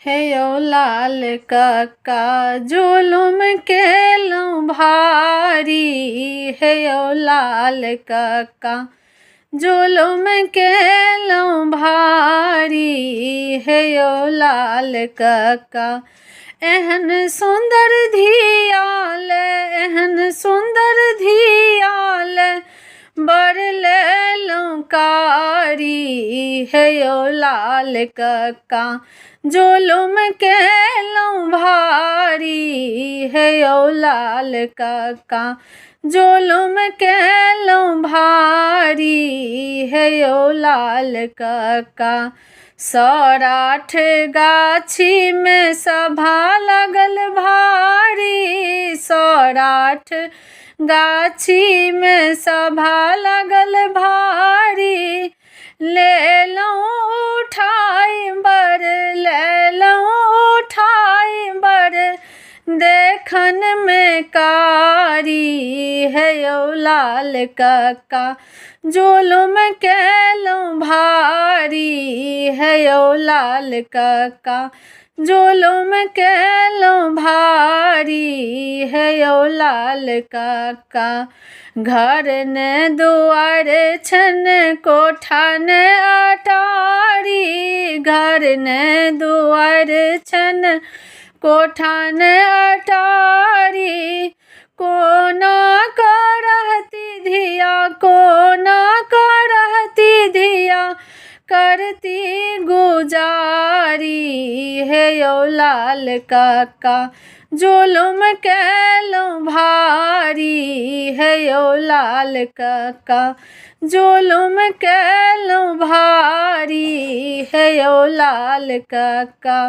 हे यौ लाल कक्का जुलुम केलहुँ भारी। हे यौ लाल कक्का जुलुम केलहुँ भारी। हे यौ लाल कक्का एहन सुन्दर धियाल एहन सुन्दर धियाल बड़ लेलहुँ कारी। हे यौ लाल कक्का जुलुम केलहुँ भारी। हे यौ लाल कक्का जुलुम केलहुँ भारी। हे यौ लाल कक्का सौराठ गाछीमे सभा लगल भारी। सौराठ गाछीमे सभा लगल भारी। लेलहुँ उठाई बड़ लेलहुँ उठाई बड़ देखनमे कारी। हे यौ लाल कक्का जुलुम केलहुँ भारी। हे यौ लाल कक्का जुलुम केलहुँ भारी। हे यौ लाल कक्का घर ने दुआर छन कोठा ने अटारी। घर ने दुआर छन कोठा ने अटारी। कोना करहती धिया कोना करहती धिया करती गुजारी। हे यौ लाल कक्का जुलुम केलहुँ भारी। हे यौ लाल कक्का जुलुम केलहुँ भारी। हे यौ लाल कक्का।